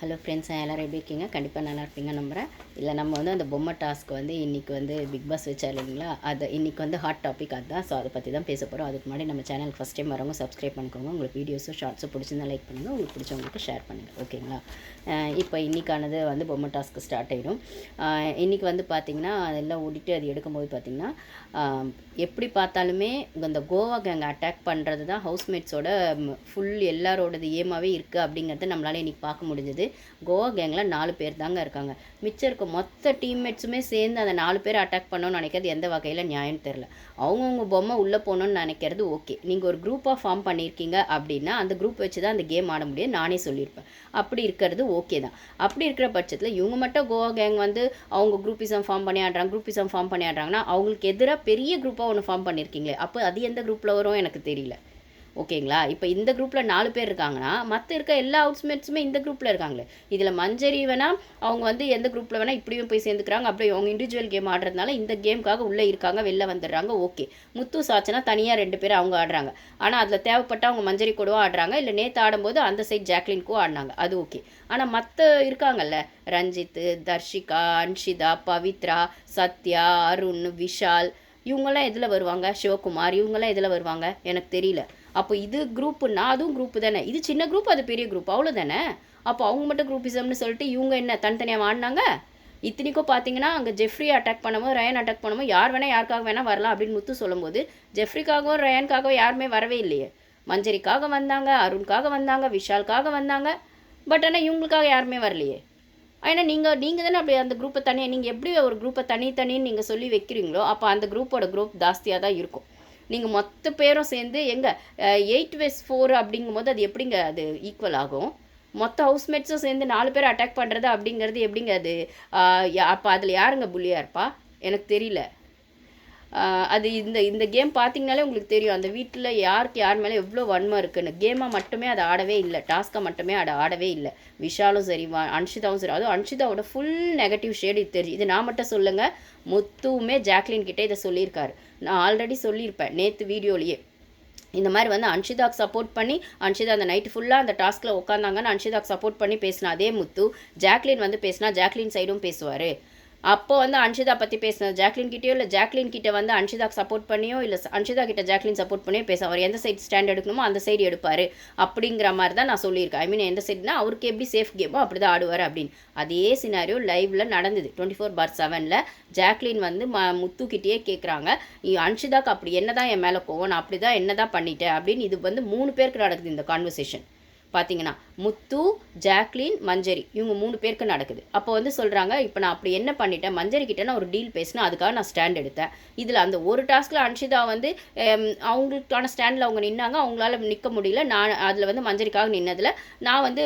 Hello friends, எல்லோரும் எப்படி இருக்கீங்க? கண்டிப்பாக நல்லா இருப்பீங்க நம்புகிறேன். இல்லை நம்ம வந்து அந்த பொம்மை டாஸ்க் வந்து இன்றைக்கி வந்து பிக் பாஸ் வச்சார் இல்லைங்களா, அது இன்றைக்கி வந்து ஹாட் டாபிக் அதுதான். ஸோ அதை பற்றி தான் பேச போகிறோம். அதுக்கு முன்னாடி நம்ம சேனலுக்கு ஃபஸ்ட் டைம் வரவங்க சப்ஸ்கிரைப் பண்ணிக்கோங்க. உங்களுக்கு வீடியோஸும் ஷார்ட்ஸும் பிடிச்சிருந்தா லைக் பண்ணுங்கள், உங்களுக்கு பிடிச்சவங்களுக்கு ஷேர் பண்ணுங்கள், ஓகேங்களா? இப்போ இன்றைக்கானது வந்து பொம்மை டாஸ்க்கு ஸ்டார்ட் ஆகிடும். இன்றைக்கி வந்து பார்த்திங்கன்னா அதெல்லாம் ஓடிட்டு அது எடுக்கும்போது பார்த்திங்கன்னா எப்படி பார்த்தாலுமே இந்த கோவா கேங் அட்டாக் பண்ணுறது தான் ஹவுஸ்மேட்ஸோட ஃபுல் எல்லாரோடது ஏமாவே இருக்குது அப்படிங்கிறத நம்மளால் இன்றைக்கி பார்க்க முடிஞ்சது. கோவா கேங்கில் 4 பேர் தாங்க இருக்காங்க. மிச்சம் இருக்க மொத்த டீம்மேட்ஸுமே சேர்ந்து அந்த 4 பேர் அட்டாக் பண்ணணும்னு நினைக்கிறது எந்த வகையில் நியாயம்னு தெரில. அவங்கவுங்க பொம்மை உள்ளே போகணுன்னு நினைக்கிறது ஓகே. நீங்கள் ஒரு குரூப்பாக ஃபார்ம் பண்ணியிருக்கீங்க அப்படின்னா அந்த குரூப் வச்சு தான் அந்த கேம் ஆட முடியும், நானே சொல்லியிருப்பேன். அப்படி இருக்கிறது ஓகே தான். அப்படி இருக்கிற பட்சத்தில் இவங்க மட்டும் கோவா கேங் வந்து அவங்க குரூப்பிசம் ஃபார்ம் பண்ணி ஆடுறாங்க, குரூப்பிசம் ஃபார்ம் பண்ணி ஆடுறாங்கன்னா அவங்களுக்கு எதிராக பெரிய குரூப்பாக ஒன்று ஃபார்ம் பண்ணியிருக்கீங்களே, அப்போ அது எந்த குரூப்பில் வரும் எனக்கு தெரியல. ஓகேங்களா? இப்போ இந்த குரூப்பில் 4 பேர் இருக்காங்கன்னா மற்ற இருக்க எல்லா ஹவுஸ்மேட்ஸுமே இந்த குரூப்பில் இருக்காங்களே. இதில் மஞ்சரி வேணால் அவங்க வந்து எந்த குரூப்பில் வேணால் இப்படியும் போய் சேர்ந்துக்கிறாங்க, அப்படியே அவங்க இண்டிவிஜுவல் கேம் ஆடுறதுனால இந்த கேமுக்காக உள்ளே இருக்காங்க, வெளில வந்துடுறாங்க, ஓகே. முத்து சாச்சனா தனியாக 2 பேர் அவங்க ஆடுறாங்க. ஆனால் அதில் தேவைப்பட்ட அவங்க மஞ்சரி கூடவும் ஆடுறாங்க, இல்லை நேற்று ஆடும்போது அந்த சைட் ஜாக்லின்க்கும் ஆடினாங்க, அது ஓகே. ஆனால் மற்ற இருக்காங்கல்ல, ரஞ்சித், தர்ஷிகா, அன்ஷிதா, பவித்ரா, சத்யா, அருண், விஷால், இவங்கெல்லாம் எதில் வருவாங்க? சிவகுமார், இவங்கெல்லாம் எதில் வருவாங்க எனக்கு தெரியல. அப்போ இது குரூப்புன்னா அதுவும் குரூப்பு தானே. இது சின்ன குரூப், அது பெரிய குரூப், அவ்வளோதானே. அப்போ அவங்க மட்டும் குரூப்பிசம்னு சொல்லிட்டு இவங்க என்ன தனித்தனியாக வாடினாங்க? இத்தனைக்கும் பார்த்தீங்கன்னா அங்கே ஜெஃப்ரி அட்டாக் பண்ணும்போது, ரயன் அட்டாக் பண்ணும்போது யார் வேணால் யாருக்காக வேணால் வரலாம் அப்படின்னு முத்து சொல்லும்போது ஜெஃப்ரிக்காகவும் ரயானுக்காகவும் யாருமே வரவே இல்லையே. மஞ்சரிக்காக வந்தாங்க, அருணுக்காக வந்தாங்க, விஷாலுக்காக வந்தாங்க. பட் ஆனால் இவங்களுக்காக யாருமே வரலையே. ஏன்னா நீங்கள் தானே அப்படி அந்த குரூப்பை தனியாக, நீங்கள் எப்படி ஒரு குரூப்பை தனின்னு நீங்கள் சொல்லி வைக்கிறீங்களோ அப்போ அந்த குரூப்போட குரூப் ஜாஸ்தியாக தான் இருக்கும். நீங்கள் மொத்த பேரும் சேர்ந்து எங்கே 8 vs 4 அப்படிங்கும்போது அது எப்படிங்க அது ஈக்குவல் ஆகும்? மொத்த ஹவுஸ்மேட்ஸும் சேர்ந்து 4 பேர் அட்டாக் பண்ணுறது அப்படிங்கிறது எப்படிங்க அது? அப்போ அதில் யாருங்க புள்ளியாக இருப்பா? எனக்கு தெரியல. அது இந்த இந்த கேம் பார்த்தீங்கனாலே உங்களுக்கு தெரியும் அந்த வீட்டில் யாருக்கு யார் மேலே எவ்வளோ வன்மை இருக்குன்னு. கேமை மட்டுமே அதை ஆடவே இல்லை, டாஸ்க்கை மட்டுமே அதை ஆடவே இல்லை. விஷாலும் சரி, அன்ஷிதாவும் சரி. அதுவும் அன்ஷிதாவோட ஃபுல் நெகட்டிவ் ஷேடு இது தெரியும். இது நான் மட்டும் சொல்லுங்கள், முத்துவுமே ஜாக்லின் கிட்டே இதை சொல்லியிருக்காரு. நான் ஆல்ரெடி சொல்லியிருப்பேன் நேற்று வீடியோலேயே. இந்த மாதிரி வந்து அன்ஷிதாக்கு சப்போர்ட் பண்ணி அன்ஷிதா அந்த நைட்டு ஃபுல்லாக அந்த டாஸ்கில் உட்காந்தாங்கன்னு அன்ஷிதாக்கு சப்போர்ட் பண்ணி பேசினா அதே முத்து ஜாக்லின் வந்து பேசினா ஜாக்லின் சைடும் பேசுவார். அப்போ வந்து அன்ஷிதா பற்றி பேசினது ஜாக்லின் கிட்டேயோ இல்லை ஜாக்லின் கிட்ட வந்து அன்ஷிதாக்கு சப்போர்ட் பண்ணியோ இல்லை அன்ஷிதா கிட்ட ஜாக்லின் சப்போர்ட் பண்ணியோ பேச அவர் எந்த சைடு ஸ்டாண்ட் எடுக்கணுமோ அந்த சைடு எடுப்பார் அப்படிங்கிற மாதிரி தான் நான் சொல்லியிருக்கேன். ஐ மீன் எந்த சைடுனா அவருக்கு எப்படி சேஃப் கேமோ அப்படி தான் ஆடுவார் அப்படின்னு. அதே சினாரியோ லைவில் நடந்தது 24/7. ஜாக்லின் வந்து முத்துக்கிட்டேயே கேட்குறாங்க, அன்ஷிதாக்கு அப்படி என்ன தான் என் மேலே கோவம், நான் அப்படி தான் என்ன தான் பண்ணிட்டேன் அப்படின்னு. இது வந்து 3 பேருக்கு நடக்குது இந்த கான்வர்சேஷன். பார்த்தீங்கன்னா முத்து, ஜாக்லின், மஞ்சரி இவங்க 3 பேருக்கு நடக்குது. அப்போ வந்து சொல்கிறாங்க, இப்போ நான் அப்படி என்ன பண்ணிட்டேன், மஞ்சரி கிட்ட நான் ஒரு டீல் பேசினேன், அதுக்காக நான் ஸ்டாண்ட் எடுத்தேன். இதில் அந்த ஒரு டாஸ்கில் அன்ஷிதா வந்து அவங்களுக்கான ஸ்டாண்டில் அவங்க நின்னாங்க, அவங்களால நிற்க முடியல. நான் அதில் வந்து மஞ்சரிக்காக நின்னதில் நான் வந்து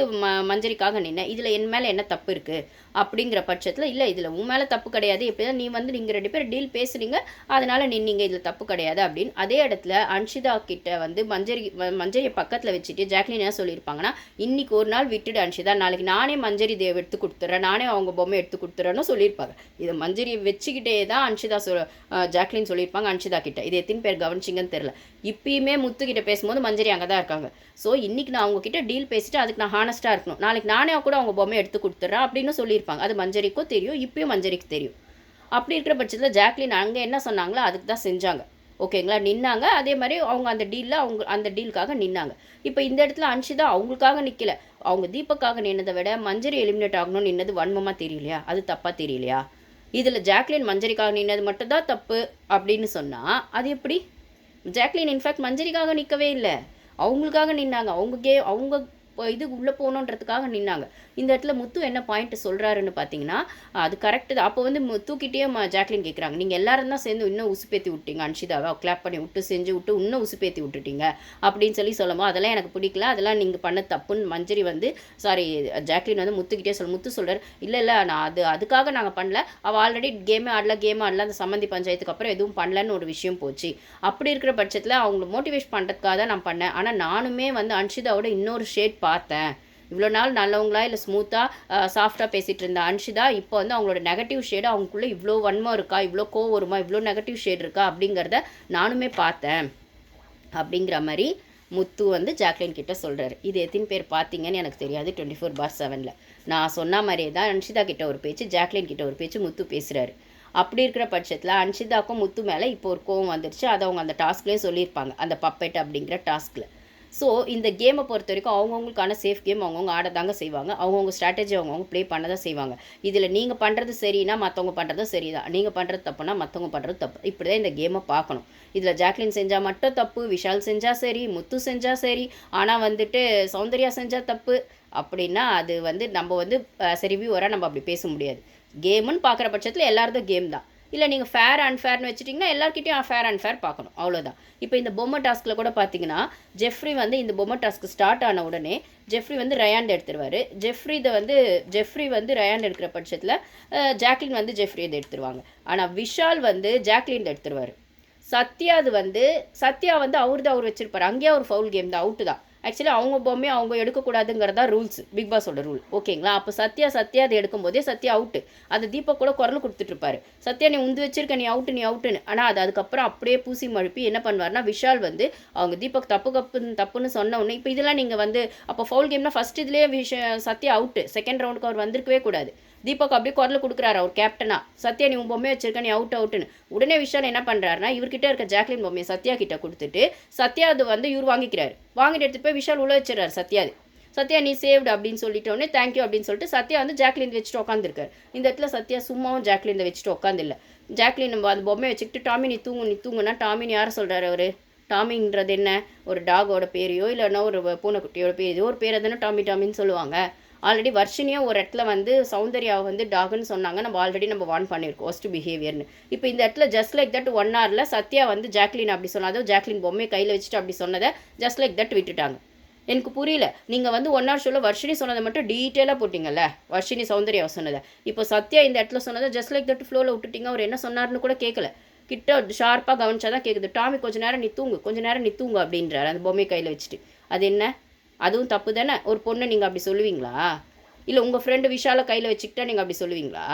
மஞ்சரிக்காக நின்னேன். இதில் என் மேலே என்ன தப்பு இருக்குது அப்படிங்கிற பட்சத்தில், இல்லை இதில் உன் மேலே தப்பு கிடையாது, எப்படி தான் நீ வந்து நீங்கள் 2 பேர் டீல் பேசுகிறீங்க அதனால் நின்னீங்க, இதில் தப்பு கிடையாது அப்படின்னு. அதே இடத்துல அன்ஷிதா கிட்ட வந்து மஞ்சரியை பக்கத்தில் வச்சுட்டு ஜாக்லின் என்ன சொல்லியிருப்பாங்கன்னா, இன்னைக்கு ஒரு நாள் விட்டுடு அன்ஷிதா, நாளைக்கு நானே மஞ்சரி தேவ் எடுத்து கொடுத்துட்றேன், நானே அவங்க பொம்மை எடுத்து கொடுத்துட்றேன்னு சொல்லியிருப்பாங்க. இதை மஞ்சரியை வச்சுக்கிட்டே தான் ஜாக்லின் சொல்லியிருப்பாங்க அன்ஷிதா கிட்ட. இது எத்தனை பேர் கவனிச்சிங்கன்னு தெரில. இப்பயுமே முத்துக்கிட்ட பேசும்போது மஞ்சரி அங்கே தான் இருக்காங்க. ஸோ இன்றைக்கி நான் அவங்கக்கிட்ட டீல் பேசிட்டு அதுக்கு நான் ஹானஸ்ட்டாக இருக்கணும், நாளைக்கு நானே கூட அவங்க பொம்மை எடுத்து கொடுத்துட்றேன் அப்படின்னு சொல்லியிருப்பாங்க. அது மஞ்சரிக்கும் தெரியும், இப்பயும் மஞ்சரிக்கு தெரியும். அப்படி இருக்கிற பட்சத்தில் ஜாக்லின் அங்கே என்ன சொன்னாங்களோ அதுக்கு தான் செஞ்சாங்க, ஓகேங்களா? நின்னாங்க. அதே மாதிரி அவங்க அந்த டீலில் அவங்க அந்த டீலுக்காக நின்னாங்க. இப்போ இந்த இடத்துல அன்ஷிதா அவங்களுக்காக நிற்கல, அவங்க தீபக்காக நின்னதை விட மஞ்சரி எலிமினேட் ஆகணும்னு நின்னது வன்மமாக தெரியலையா? அது தப்பாக தெரியலையா? இதில் ஜாக்லின் மஞ்சரிக்காக நின்னது மட்டும்தான் தப்பு அப்படின்னு சொன்னால் அது எப்படி? ஜாக்லின் இன்ஃபேக்ட் மஞ்சரிக்காக நிற்கவே இல்லை, அவங்களுக்காக நின்னாங்க. அவங்க இது உள்ளே போகணுன்றதுக்காக நின்னாங்க. இந்த இடத்துல முத்து என்ன பாயிண்ட் சொல்கிறாருன்னு பார்த்தீங்கன்னா, அது கரெக்டு தான். அப்போ வந்து முத்துக்கிட்டே ஜாக்லின் கேட்குறாங்க, நீங்கள் எல்லாரும் தான் சேர்ந்து இன்னும் உசுப்பேற்றி விட்டீங்க அன்ஷிதாவை, கிளாப் பண்ணி விட்டு செஞ்சு விட்டு இன்னும் உசுப்பேற்றி விட்டுட்டீங்க அப்படின்னு சொல்லும்போது அதெல்லாம் எனக்கு பிடிக்கல, அதெல்லாம் நீங்கள் பண்ண தப்புன்னு மஞ்சரி வந்து ஜாக்லின் வந்து முத்துக்கிட்டே முத்து சொல்கிறார், இல்லை நான் அதுக்காக நாங்கள் பண்ணல, அவள் ஆல்ரெடி கேமே ஆடல அந்த சம்மந்தி பஞ்சாயத்துக்கு அப்புறம் எதுவும் பண்ணலன்னு ஒரு விஷயம் போச்சு. அப்படி இருக்கிற பட்சத்தில் அவங்கள மோட்டிவேட் பண்ணுறதுக்காக தான் நான் பண்ணேன். ஆனால் நானுமே வந்து அன்ஷிதாவோட இன்னொரு ஷேட் பார்த்தேன். இவ்வளோ நாள் நல்லவங்களா இல்லை ஸ்மூத்தாக சாஃப்டாக பேசிகிட்டு இருந்த அன்ஷிதா இப்போ வந்து அவங்களோட நெகட்டிவ் ஷேடு, அவங்களுக்குள்ளே இவ்வளோ வன்மம் இருக்கா, இவ்வளோ கோவம் வருமா, இவ்வளோ நெகட்டிவ் ஷேட் இருக்கா அப்படிங்கிறத நானுமே பார்த்தேன் அப்படிங்கிற மாதிரி முத்து வந்து ஜாக்லின் கிட்ட சொல்கிறாரு. இது எத்தனை பேர் பார்த்தீங்கன்னு எனக்கு தெரியாது 24/7. நான் சொன்ன மாதிரியே தான் அன்ஷிதா கிட்ட ஒரு பேச்சு, ஜாக்லின் கிட்ட ஒரு பேச்சு முத்து பேசுகிறாரு. அப்படி இருக்கிற பட்சத்தில் அன்ஷிதாக்கும் முத்து மேலே இப்போ ஒரு கோவம் வந்துருச்சு. அதை அவங்க அந்த டாஸ்க்லேயே சொல்லியிருப்பாங்க, அந்த பப்பெட் அப்படிங்கிற டாஸ்கில். ஸோ இந்த கேமை பொறுத்த வரைக்கும் அவங்கவுங்களுக்கான சேஃப் கேம் அவங்கவுங்க ஆட தாங்க செய்வாங்க. அவங்கவுங்க ஸ்ட்ராட்டஜி அவங்கவுங்க ப்ளே பண்ண தான் செய்வாங்க. இதில் நீங்கள் பண்ணுறது சரினா மற்றவங்க பண்ணுறதும் சரி தான், நீங்கள் பண்ணுறது தப்புனா மற்றவங்க பண்ணுறது தப்பு. இப்படி தான் இந்த கேமை பார்க்கணும். இதில் ஜாக்லின் செஞ்சால் மட்டும் தப்பு, விஷால் செஞ்சால் சரி, முத்து செஞ்சால் சரி, ஆனால் வந்துட்டு சௌந்தர்யா செஞ்சால் தப்பு அப்படின்னா அது வந்து நம்ம வந்து சரி வியூவராக நம்ம அப்படி பேச முடியாது. கேமுன்னு பார்க்குற பட்சத்தில் எல்லாருக்கும் கேம் தான். இல்லை நீங்கள் ஃபேர் அன்ஃபேர்னு வச்சுட்டிங்கன்னா எல்லாருக்கிட்டையும் ஃபேர் அன்ஃபேர் பார்க்கணும், அவ்வளோதான். இப்போ இந்த பொம்மை டாஸ்கில் கூட பார்த்தீங்கன்னா ஜெஃப்ரி வந்து இந்த பொம்மை டாஸ்க் ஸ்டார்ட் ஆன உடனே ஜெஃப்ரி வந்து ரயாண்ட் எடுத்துருவார். ஜெஃப்ரி வந்து ரயாண்ட் எடுக்கிற பட்சத்தில் ஜாக்லின் வந்து ஜெஃப்ரி இதை எடுத்துருவாங்க. ஆனால் விஷால் வந்து ஜாக்லின் எடுத்துருவார். சத்யா வந்து அவர் வச்சுருப்பார். அங்கேயே ஒரு ஃபவுல் கேம் தான், அவுட்டு தான். ஆக்சுவலி அவங்க பொம்மையை அவங்க எடுக்கக்கூடாதுங்கிறதா ரூல்ஸ், பிக் பாஸோட ரூல், ஓகேங்களா? அப்போ சத்யா அதை எடுக்கும்போதே சத்யா அவுட்டு. அது தீபக் கூட குரல் கொடுத்துட்ருப்பாரு, சத்யா நீ உந்து வச்சிருக்க, நீ அவுட்டுன்னு. ஆனால் அதுக்கப்புறம் அப்படியே பூசி மழுப்பி என்ன பண்ணுவார்னா விஷால் வந்து அவங்க தீபக் தப்புன்னு சொன்ன உடனே இப்போ இதெல்லாம் நீங்கள் வந்து அப்போ ஃபவுல் கேம்னா ஃபஸ்ட் இதுலேயே சத்யா அவுட்டு, செகண்ட் ரவுண்டுக்கு அவர் வந்திருக்கவே கூடாது. தீபக் அப்படியே குரல் கொடுக்குறாரு அவர் கேப்டனா, சத்யா நீ உன் பொம்மையை வச்சிருக்க, நீ அவுட்டுன்னு. உடனே விஷால் என்ன பண்ணுறாருனா இவர்கிட்ட இருக்க ஜாக்லின் பொம்மையை சத்யா கிட்ட கொடுத்துட்டு சத்யா அது வந்து இவர் வாங்கிக்கிறாரு. வாங்கிட்டு எடுத்துகிட்டு போய் விஷால் உள்ள வச்சிடறாரு சத்யா நீ சேவ்டு அப்படின்னு சொல்லிட்டோன்னே தேங்க்யூ அப்படின்னு சொல்லிட்டு சத்யா வந்து ஜாக்லின் வச்சுட்டு உட்காந்துருக்காரு. இந்த இடத்துல சத்யா சும்மாவும் ஜாக்லின் வச்சுட்டு உட்காந்துல்ல, ஜாக்லின் நம்ம அந்த பொம்மையை வச்சுக்கிட்டு டாமி நீ தூங்குன்னா டாமின்னு யாரை சொல்கிறாரு அவர்? டாமிங்கிறது என்ன, ஒரு டாகோட பேரையோ இல்லைன்னா ஒரு பூனைக்குட்டியோட பேர், ஏதோ ஒரு பேரை தானே டாமின்னு சொல்லுவாங்க. ஆல்ரெடி வர்ஷினியும் ஒரு இடத்துல வந்து சௌந்தர்யாவை வந்து டாகுன்னு சொன்னாங்க, நம்ம ஆல்ரெடி வார்ன் பண்ணியிருக்கோம் ஒஸ்ட் பிஹேவியர்னு. இப்போ இந்த இடத்துல ஜஸ்ட் லைக் தட் 1 hourல சத்யா வந்து ஜாக்லின் அப்படி சொன்னாதோ ஜாக்லின் பொம்மையை கையில் வச்சுட்டு அப்படி சொன்னதை ஜஸ்ட் லைக் தட் விட்டுட்டாங்க. எனக்கு புரியல, நீங்கள் வந்து 1 hour ஷோவில் வர்ஷினி சொன்னதை மட்டும் டீட்டெயிலாக போட்டிங்கல்ல, வர்ஷினி சௌந்தர்யாவை சொன்னதை. இப்போ சத்யா இந்த இடத்துல சொன்னதை ஜஸ்ட் லைக் தட் ஃப்ளோவில் விட்டுட்டிங்க. அவர் என்ன சொன்னார்னு கூட கேட்கல, கிட்ட ஷார்ப்பாக கவனிச்சாதான் கேட்குது. டாமி கொஞ்ச நேரம் நீ தூங்கு அப்படின்றாரு அந்த பொம்மையை கையில் வச்சுட்டு. அது என்ன, அதுவும் தப்பு தானே? ஒரு பொண்ணை நீங்கள் அப்படி சொல்லுவீங்களா? இல்லை உங்கள் ஃப்ரெண்டு விஷாலை கையில் வச்சுக்கிட்டா நீங்கள் அப்படி சொல்லுவீங்களா?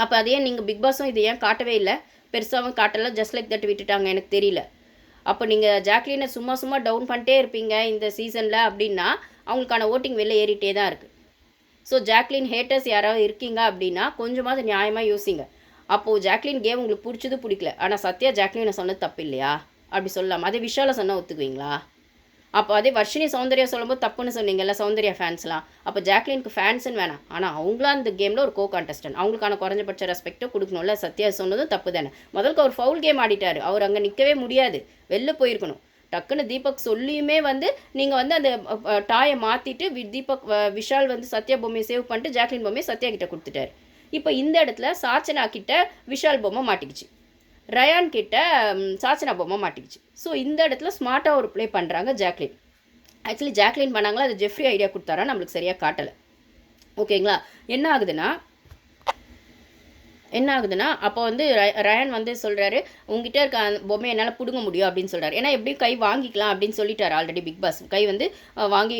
அப்போ அதையே நீங்கள் பிக் பாஸும் இது ஏன் காட்டவே இல்லை, பெருசாகவும் காட்டலை, ஜஸ்ட் லைக் தட் விட்டுட்டாங்க, எனக்கு தெரியல. அப்போ நீங்கள் ஜாக்லினை சும்மா டவுன் பண்ணிட்டே இருப்பீங்க இந்த சீசனில் அப்படின்னா அவங்களுக்கான ஓட்டிங் வெளில ஏறிட்டே தான் இருக்குது. ஸோ ஜாக்லின் ஹேட்டர்ஸ் யாராவது இருக்கீங்க அப்படின்னா கொஞ்சமாவது நியாயமாக யோசிங்க. அப்போது ஜாக்லின் கேம் உங்களுக்கு பிடிக்கல, ஆனால் சத்யா ஜாக்லினை சொன்னது தப்பு இல்லையா அப்படி சொல்லலாம். அதே விஷாலை சொன்னால் ஒத்துக்குவீங்களா? அப்போ அதே வர்ஷினி சௌந்தர்யா சொல்லும்போது தப்புன்னு சொன்னீங்கல்ல சௌந்தர்யா ஃபேன்ஸ்லாம், அப்போ ஜாக்லினுக்கு ஃபேன்ஸுன்னு வேணாம், ஆனால் அவங்களாம் அந்த கேமில் ஒரு கான்டெஸ்டன்ட், அவங்களுக்கான குறைஞ்சபட்ச ரெஸ்பெக்டோ கொடுக்கணும்ல. சத்யா சொன்னதும் தப்பு தானே. முதல்க்கு அவர் ஃபவுல் கேம் ஆடிட்டார், அவர் அங்கே நிற்கவே முடியாது, வெளில போயிருக்கணும். டக்குன்னு தீபக் சொல்லியுமே வந்து நீங்கள் வந்து அந்த டாயை மாற்றிட்டு தீபக் விஷால் வந்து சத்யா பொம்மையை சேவ் பண்ணிட்டு ஜாக்லின் பொம்மையை சத்யா கிட்ட கொடுத்துட்டாரு. இப்போ இந்த இடத்துல சாச்சனா கிட்ட விஷால் பொம்மை மாட்டிக்கிச்சு, ரயான் கிட்ட சாச்சனா பொம்மை மாட்டிக்கிச்சு. ஸோ இந்த இடத்துல ஸ்மார்ட்டாக ஒரு ப்ளே பண்ணுறாங்க ஜாக்லின். ஆக்சுவலி ஜாக்லின் பண்ணாங்களா, அது ஜெஃப்ரி ஐடியா கொடுத்தாரா நம்மளுக்கு சரியாக காட்டலை, ஓகேங்களா? என்ன ஆகுதுன்னா அப்போ வந்து ரயான் வந்து சொல்கிறாரு உங்ககிட்ட இருக்க பொம்மை என்னால் பிடுங்க முடியும் அப்படின்னு சொல்கிறார். ஏன்னா எப்படியும் கை வாங்கிக்கலாம் அப்படின்னு சொல்லிட்டார் ஆல்ரெடி பிக் பாஸ். கை வந்து வாங்கி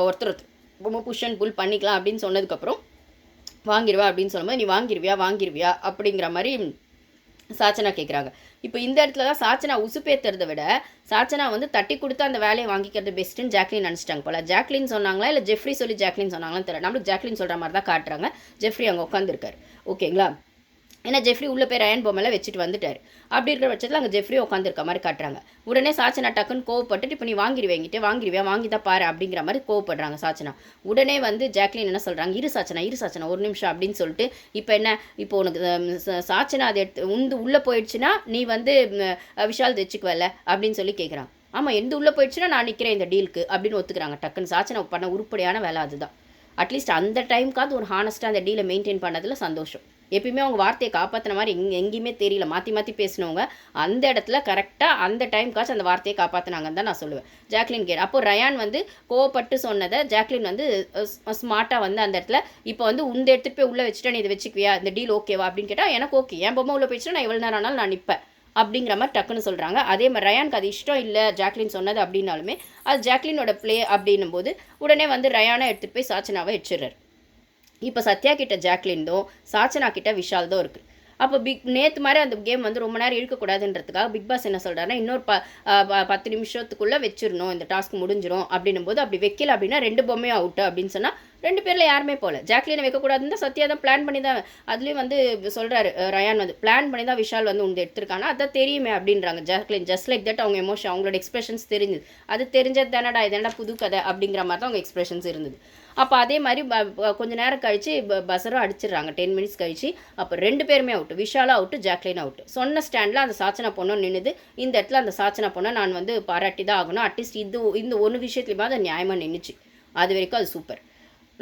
ஒருத்தர் பொம்மை புஷ் அண்ட் புல் பண்ணிக்கலாம் அப்படின்னு சொன்னதுக்கப்புறம் வாங்கிடுவா அப்படின்னு சொல்லும்போது நீ வாங்கிருவியா அப்படிங்கிற மாதிரி சாச்சனா கேட்குறாங்க. இப்போ இந்த இடத்துல தான் சாச்சனா உசுப்பேற்றுறதை விட சாச்சனா வந்து தட்டி கொடுத்து அந்த வேலையை வாங்கிக்கிறது பெஸ்ட்டுன்னு ஜாக்லின் நினச்சிட்டாங்க போல. ஜாக்லின் சொன்னாங்களா இல்லை ஜெஃப்ரி சொல்லி ஜாக்லின் சொன்னாங்களான்னு தெரியல, நம்மளுக்கு ஜாக்லின் சொல்கிற மாதிரி தான் காட்டுறாங்க. ஜெஃப்ரி அங்கே உட்காந்துருக்காரு, ஓகேங்களா? ஏன்னா ஜெஃப்ரி உள்ளே போய் ரயான் பொம்மையில் வச்சுட்டு வந்துட்டார். அப்படி இருக்கிற பட்சத்தில் அங்கே ஜெஃப்ரி உட்காந்துருக்க மாதிரி காட்டுறாங்க. உடனே சாச்சனா டக்குன்னு கோவப்பட்டுட்டு இப்போ நீ வாங்கிருவியா வாங்கி தான் பாரு அப்படிங்கிற மாதிரி கோவப்படுறாங்க சாச்சனா. உடனே வந்து ஜாக்லின் என்ன சொல்கிறாங்க, இரு சாச்சனா ஒரு நிமிஷம் அப்படின்னு சொல்லிட்டு இப்போ உனக்கு சாச்சனா அதை எடுத்து உள்ளே போயிடுச்சுன்னா நீ வந்து விஷால் வச்சுக்குவல அப்படின்னு சொல்லி கேட்குறாங்க. ஆமாம் எந்த உள்ளே போயிடுச்சுன்னா நான் நிற்கிறேன் இந்த டீலுக்கு அப்படின்னு ஒத்துக்கிறாங்க. டக்குன்னு சாச்சனா பண்ண உருப்படியான வேலை அதுதான். அட்லீஸ்ட் அந்த டைமுக்காவது ஒரு ஹானஸ்ட்டாக அந்த டீலை மெயின்டைன் பண்ணதில் சந்தோஷம். எப்பயுமே அவங்க வார்த்தையை காப்பாற்றின மாதிரி எங்கேயுமே தெரியல, மாற்றி பேசினவங்க அந்த இடத்துல கரெக்டாக அந்த டைமுக்காச்சும் அந்த வார்த்தையை காப்பாற்றினாங்கன்னு தான் நான் சொல்லுவேன். ஜாக்லின் அப்போ ரயான் வந்து கோவப்பட்டு சொன்னதை ஜாக்லின் வந்து ஸ்மார்ட்டாக வந்து அந்த இடத்துல இப்போ வந்து உந்த எடுத்துகிட்டு போய் உள்ளே வச்சுட்டா நீ இதை வச்சுக்குவியா, இந்த டீல் ஓகேவா அப்படின்னு கேட்டால் எனக்கு ஓகே, என் பொம்மை உள்ளே போயிடுச்சுன்னா நான் எவ்வளோ நேரம் ஆனாலும் நான் நிற்பேன் அப்படிங்கிற மாதிரி டக்குன்னு சொல்கிறாங்க. அதே மாதிரி ரயானுக்கு அது இஷ்டம் இல்லை ஜாக்லின் சொன்னது அப்படின்னாலுமே அது ஜாக்லினோட ப்ளே அப்படின்னும் போது உடனே வந்து ரயானை எடுத்துகிட்டு போய் சாச்சனாவை வச்சிடுறாரு. இப்போ சத்யா கிட்ட ஜாக்லின் தான், சாச்சனா கிட்ட விஷால் தான் இருக்குது. அப்போ நேற்று மாதிரி அந்த கேம் வந்து ரொம்ப நேரம் இழுக்கக்கூடாதுன்றதுக்காக பிக் பாஸ் என்ன சொல்கிறாருன்னா இன்னொரு 10 நிமிஷத்துக்குள்ளே வச்சிடணும், இந்த டாஸ்க் முடிஞ்சிடும் அப்படின்னும் போது அப்படி வைக்கல அப்படின்னா 2 பொம்மையும் அவுட்டு அப்படின்னு சொன்னால் 2 பேரில் யாருமே போகல. ஜாக்லினை வைக்கக்கூடாதுன்னு சத்யா தான் பிளான் பண்ணி தான், அதுலேயும் வந்து சொல்கிறாரு ரயான் வந்து பிளான் பண்ணி தான் விஷால் வந்து உண்டு எடுத்திருக்காங்க, அதான் தெரியுமே அப்படின்றாங்க ஜாக்லின். ஜஸ்ட் லைக் தட் அவங்க எமோஷன், அவங்களோட எக்ஸ்பிரஷன்ஸ் தெரிஞ்சுது. அது தெரிஞ்சது தானடா, இதெண்டா புது கதை அப்படிங்கிற மாதிரி தான் அவங்க எக்ஸ்பிரஷன்ஸ் இருந்தது. அப்போ அதே மாதிரி கொஞ்ச நேரம் கழித்து பசரும் அடிச்சிடுறாங்க 10 மினிட்ஸ் கழிச்சு. அப்போ 2 பேருமே அவுட்டு, விஷாலும் அவுட்டு, ஜாக்லின் அவுட்டு. சொன்ன ஸ்டாண்டில் அந்த சாச்சனா பொண்ணும் நின்றுது. இந்த இடத்துல அந்த சாச்சனா பொண்ணை நான் வந்து பாராட்டி தான் ஆகணும். அட்லீஸ்ட் இந்த ஒன்று விஷயத்துலையுமா அது நியாயமாக நின்றுச்சு. அது வரைக்கும் அது சூப்பர்.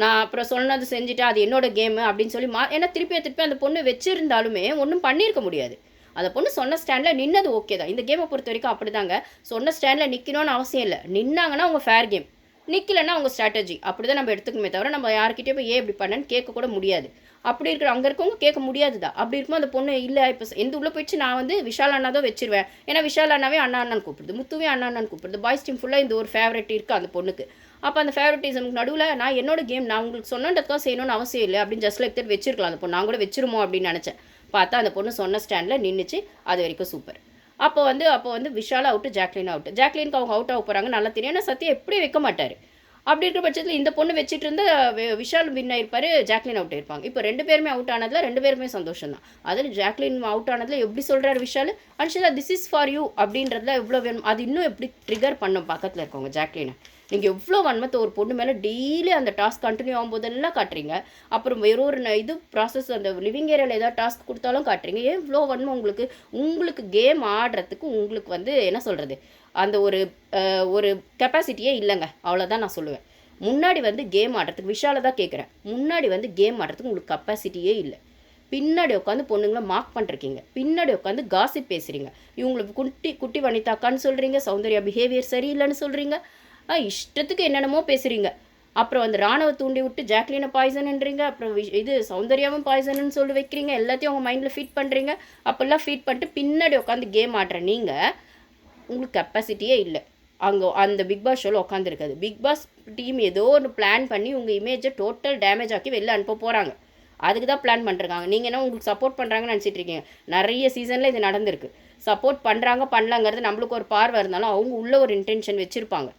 நான் அப்புறம் சொன்னது செஞ்சுட்டு அது என்னோட கேமு அப்படின்னு சொல்லி ஏன்னா திருப்பி அந்த பொண்ணு வச்சுருந்தாலுமே ஒன்றும் பண்ணியிருக்க முடியாது. அந்த பொண்ணு சொன்ன ஸ்டாண்டில் நின்னது ஓகே தான். இந்த கேமை பொறுத்த வரைக்கும் அப்படி தாங்க. சொன்ன ஸ்டாண்டில் நிற்கணும்னு அவசியம் இல்லை. நின்னாங்கன்னா அவங்க ஃபேர் கேம், நிற்கலைன்னா அவங்க ஸ்ட்ராட்டஜி. அப்படி தான் நம்ம எடுத்துக்கணுமே தவிர நம்ம யார்கிட்டயே போய் ஏன் இப்படி பண்ணேன்னு கேட்கக்கூட முடியாது. அப்படி இருக்கிற அங்கே இருக்கவங்க கேட்க முடியாது தான். அப்படி இருக்கும்போது அந்த பொண்ணு இல்லை இப்போ எந்த உள்ளே போயிடுச்சு, நான் வந்து விஷால் அண்ணா தான் வச்சிருவேன். ஏன்னா விஷால் அண்ணாவே அண்ணா அண்ணான்னு கூப்பிடுது, முத்துவே அண்ணா அண்ணான்னு கூப்பிடுது. பாய்ஸ் டீம் ஃபுல்லாக இந்த ஒரு ஃபேவரட் இருக்குது அந்த பொண்ணுக்கு. அப்போ அந்த ஃபேவரட்டிசமுக்கு நடுவில் நான் என்னோட கேம் நான் உங்களுக்கு சொன்னதுக்காக செய்யணும்னு அவசியம் இல்லை அப்படின்னு ஜஸ்ட் லைக் தட் வச்சிருக்கலாம் அந்த பொண்ணு. நான் கூட வச்சிருமோ அப்படின்னு நினச்சேன். பார்த்தா அந்த பொண்ணு சொன்ன ஸ்டாண்டில் நின்றுச்சு. அது வரைக்கும் சூப்பர். அப்போ வந்து விஷால் அவுட்டு, ஜாக்லின் அவுட்டு. ஜாக்லினுக்கு அவங்க அவுட் ஆக போகிறாங்க நல்லா தெரியும். ஏன்னா சத்தியம் எப்படி வைக்க மாட்டார். அப்படி இருக்கிற பட்சத்தில் இந்த பொண்ணு வச்சுட்டு இருந்த விஷால் வின் ஆயிருப்பாரு, ஜாக்லின் அவுட் ஆயிருப்பாங்க. இப்போ 2 பேருமே அவுட் ஆனதில் 2 பேருமே சந்தோஷம் தான். அதில் ஜாக்லின் அவுட் ஆனதில் எப்படி சொல்கிறார் Vishal, Anshitha this is for you அப்படின்றதுல எவ்வளோ வேணும். அது இன்னும் எப்படி ட்ரிகர் பண்ணும் பக்கத்தில் இருக்கவங்க ஜாக்லினை. நீங்கள் எவ்வளோ வன்மத்தை ஒரு பொண்ணு மேலே டெய்லி அந்த டாஸ்க் கண்டினியூ ஆகும்போதெல்லாம் காட்டுறீங்க. அப்புறம் வேற ஒரு இது ப்ராசஸ் அந்த லிவிங் ஏரியாவில் ஏதாவது டாஸ்க் கொடுத்தாலும் காட்டுறீங்க. ஏன் இவ்வளோ வன்மம் உங்களுக்கு கேம் ஆடுறதுக்கு உங்களுக்கு வந்து என்ன சொல்கிறது, அந்த ஒரு கெப்பாசிட்டியே இல்லைங்க. அவ்வளோதான் நான் சொல்லுவேன். முன்னாடி வந்து கேம் ஆடுறதுக்கு விஷாலை தான் கேட்குறேன். முன்னாடி வந்து கேம் ஆடுறதுக்கு உங்களுக்கு கெப்பாசிட்டியே இல்லை. பின்னாடி உட்காந்து பொண்ணுங்களை மார்க் பண்ணிருக்கீங்க. பின்னாடி உட்காந்து காசிப் பேசுகிறீங்க. இவங்களுக்கு குட்டி வனிதாக்கான்னு சொல்கிறீங்க, சௌந்தர்யா பிஹேவியர் சரியில்லைன்னு சொல்கிறீங்க, இஷ்டத்துக்கு என்னென்னமோ பேசுகிறீங்க. அப்புறம் அந்த ராணுவ தூண்டி விட்டு ஜாக்லினை பாய்சன்ன்றீங்க. அப்புறம் இது சௌந்தர்யாவும் பாய்சன்னு சொல்லி வைக்கிறீங்க. எல்லாத்தையும் அவங்க மைண்டில் ஃபீட் பண்ணுறீங்க. அப்போல்லாம் ஃபீட் பண்ணிட்டு பின்னாடி உட்காந்து கேம் ஆடுற நீங்கள், உங்களுக்கு கெப்பாசிட்டியே இல்லை. அங்கே அந்த பிக் பாஸ் ஷோவில் உட்காந்துருக்காது. பிக் பாஸ் டீம் ஏதோ ஒன்று பிளான் பண்ணி உங்கள் இமேஜை டோட்டல் டேமேஜ் ஆக்கி வெளில அனுப்ப போகிறாங்க. அதுக்கு தான் பிளான் பண்ணுறாங்க. நீங்கள் என்ன உங்களுக்கு சப்போர்ட் பண்ணுறாங்கன்னு நினச்சிட்டு இருக்கீங்க. நிறைய சீசனில் இது நடந்திருக்கு. சப்போர்ட் பண்ணுறாங்க பண்ணலாங்கிறது நம்மளுக்கு ஒரு பார்வை இருந்தாலும் அவங்க உள்ள ஒரு இன்டென்ஷன் வச்சுருப்பாங்க.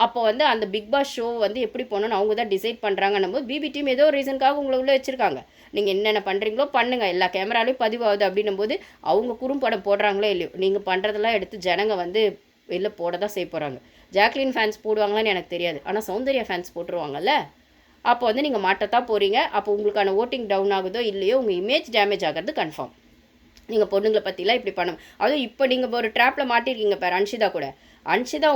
அப்போ வந்து அந்த பிக் பாஸ் ஷோ வந்து எப்படி போகணுன்னு அவங்க தான் டிசைட் பண்ணுறாங்கன்னும் போது பிபி டீம் ஏதோ ஒரு ரீசனுக்காக உங்களை உள்ளே வச்சுருக்காங்க. நீங்கள் என்னென்ன பண்ணுறீங்களோ பண்ணுங்கள், எல்லா கேமராலையும் பதிவாகுது அப்படின்னும் போது அவங்க குறும்படம் போடுறாங்களோ இல்லையோ, நீங்கள் பண்ணுறதெல்லாம் எடுத்து ஜனங்க வந்து வெளில போட தான் செய்ய போகிறாங்க. ஜாக்லின் ஃபேன்ஸ் போடுவாங்களான்னு எனக்கு தெரியாது, ஆனால் சௌந்தர்யா ஃபேன்ஸ் போட்டுருவாங்கல்ல. அப்போ வந்து நீங்கள் மாட்டத்தான் போகிறீங்க. அப்போ உங்களுக்கான ஓட்டிங் டவுன் ஆகுதோ இல்லையோ உங்கள் இமேஜ் டேமேஜ் ஆகிறது கன்ஃபார்ம். நீங்கள் பொண்ணுங்களை பற்றிலாம் இப்படி பண்ணணும். அதுவும் இப்போ நீங்கள் ஒரு ட்ராப்பில் மாட்டிருக்கீங்க பாரு அன்ஷிதா கூட. அன்ஷிதா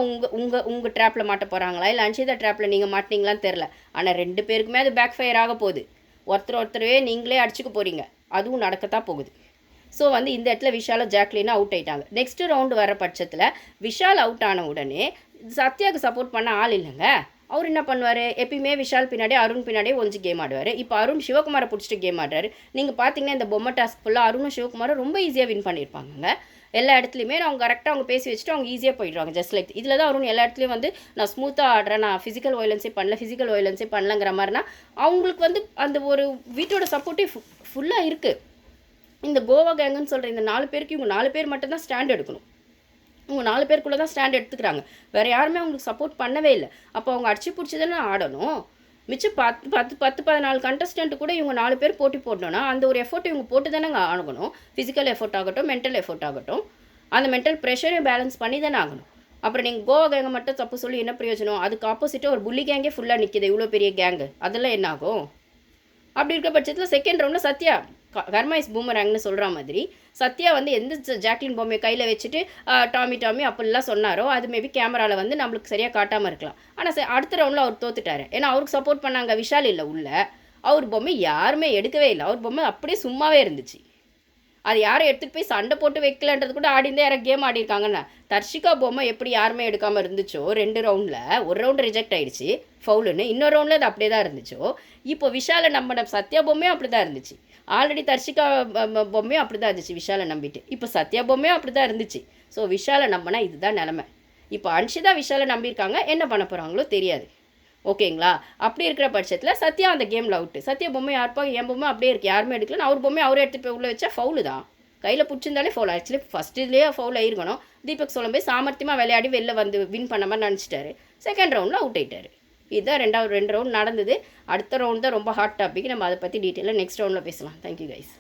உங்கள் ட்ராப்பில் மாட்ட போகிறாங்களா இல்லை அன்ஷிதா ட்ராப்பில் நீங்கள் மாட்டினீங்களான்னு தெரில. ஆனால் 2 பேருக்குமே அது பேக் ஃபயர் ஆக போகுது. ஒருத்தரவே நீங்களே அடிச்சுக்க போகிறீங்க. அதுவும் நடக்கத்தான் போகுது. ஸோ வந்து இந்த இடத்துல விஷாலும் ஜாக்லினும் அவுட் ஆகிட்டாங்க. நெக்ஸ்ட்டு ரவுண்டு வர பட்சத்தில் விஷால் அவுட் ஆன உடனே சத்யாவுக்கு சப்போர்ட் பண்ண ஆள் இல்லைங்க. அவர் என்ன பண்ணுவார், எப்பயுமே விஷால் பின்னாடி அருண் பின்னாடியே ஒழிஞ்சு கேம் ஆடுவார். இப்போ அருண் சிவகுமாரை பிடிச்சிட்டு கேம் ஆடுறாரு. நீங்கள் பார்த்தீங்கன்னா இந்த பொம்மை டாஸ்க் ஃபுல்லாக அருணும் சிவகுமாரும் ரொம்ப ஈஸியாக வின் பண்ணியிருப்பாங்க. எல்லா இடத்துலையுமே அவங்க கரெக்டாக அவங்க பேசி வச்சுட்டு அவங்க ஈஸியாக போயிடுவாங்க. ஜஸ்ட் லைக் இதில் தான் அருண் எல்லா இடத்துலையும் வந்து நான் ஸ்மூத்தாக ஆடுறேன், நான் ஃபிசிக்கல் வயலன்ஸே பண்ணலங்கிற மாதிரினா அவங்களுக்கு வந்து அந்த ஒரு வீட்டோட சப்போர்ட்டே ஃபுல்லாக இருக்குது. இந்த கோவா கேங்குன்னு சொல்கிற இந்த 4 பேருக்கு இவங்க 4 பேர் மட்டும்தான் ஸ்டாண்ட் எடுக்கணும். இவங்க 4 பேருக்குள்ளே தான் ஸ்டாண்ட் எடுத்துக்கிறாங்க. வேறு யாருமே அவங்களுக்கு சப்போர்ட் பண்ணவே இல்லை. அப்போ அவங்க அடிச்சு பிடிச்சி தானே ஆடணும். மிச்சம் 14 கண்டஸ்டன்ட் கூட இவங்க 4 பேர் போட்டி போடணும்னா அந்த ஒரு எஃபோர்ட் இவங்க போட்டு தானேங்க ஆகணும். ஃபிசிக்கல் எஃபோர்ட் ஆகட்டும், மென்டல் எஃபோர்ட் ஆகட்டும், அந்த மென்டல் ப்ரெஷரையும் பேலன்ஸ் பண்ணி தானே ஆகணும். அப்புறம் நீங்கள் கோவா கேங்கை மட்டும் தப்பு சொல்லி என்ன பிரயோஜனம்? அதுக்கு ஆப்போசிட்டாக ஒரு புள்ளி கேங்கே ஃபுல்லாக நிற்கிது, இவ்வளோ பெரிய கேங்கு. அதெல்லாம் என்ன ஆகும்? அப்படி இருக்க பட்சத்தில் செகண்ட் ரவுண்டில் சத்யா கர்மா இஸ் பூமராங்னு சொல்கிற மாதிரி சத்யா வந்து எந்த ஜாக்லின் பொம்மையை கையில் வச்சுட்டு டாமி அப்படிலாம் சொன்னாரோ அது மேபி கேமராவில் வந்து நம்மளுக்கு சரியாக காட்டாமல் இருக்கலாம். ஆனால் அடுத்த ரவுண்டில் அவர் தோத்துட்டாரு. ஏன்னா அவருக்கு சப்போர்ட் பண்ணாங்க விஷால் இல்லை உள்ள. அவர் பொம்மை யாருமே எடுக்கவே இல்லை. அவர் பொம்மை அப்படியே சும்மாவே இருந்துச்சு. அது யாரும் எடுத்துகிட்டு போய் சண்டை போட்டு வைக்கலன்றது கூட ஆடிந்தே யாரும் கேம் ஆடிருக்காங்கண்ணா. தர்ஷிகா பொம்மை எப்படி யாருமே எடுக்காமல் இருந்துச்சோ 2 ரவுண்டில், ஒரு ரவுண்டு ரிஜெக்ட் ஆகிடுச்சு ஃபவுலுன்னு, இன்னொரு ரவுண்டில் அது அப்படியே தான் இருந்துச்சோ. இப்போ விஷாலை நம்ம சத்யா பொம்மையும் அப்படி தான் இருந்துச்சு. ஆல்ரெடி தர்ஷிகா பொம்மையும் அப்படி தான் இருந்துச்சு விஷாலை நம்பிட்டு. இப்போ சத்யா பொம்மையும் அப்படி தான் இருந்துச்சு. ஸோ விஷாலை நம்பினா இதுதான் நிலமை. இப்போ அன்ஷிதா விஷாலை நம்பியிருக்காங்க. என்ன பண்ண போகிறாங்களோ தெரியாது. ஓகேங்களா? அப்படி இருக்கிற பட்சத்தில் சத்யா அந்த கேமில் அவுட்டு. சத்யா பொம்மை யாருப்பா என் பொம்மை அப்படியே இருக்குது, யாருமே எடுக்கல, அவர் பொம்மை அவரே எடுத்துகிட்டு போய் உள்ளே வச்சா ஃபவுலு தான். கையில் பிடிச்சிருந்தாலே ஃபவுல். ஆக்சுவலி ஃபஸ்ட் இதுலேயே ஃபவுல் ஆயிருக்கணும். தீபக் சோலம்பே சாமர்த்தியமாக விளையாடி வெளில வந்து வின் பண்ண மாதிரி நினச்சிட்டாரு. செகண்ட் ரவுண்டில் அவுட் ஆயிட்டார். இதுதான் 2 ரவுண்ட் நடந்தது. அடுத்த ரவுண்ட் தான் ரொம்ப ஹாட் டாபிக். நம்ம அதை பற்றி டீட்டெயிலாக நெக்ஸ்ட் ரவுண்டில் பேசலாம். Thank you guys.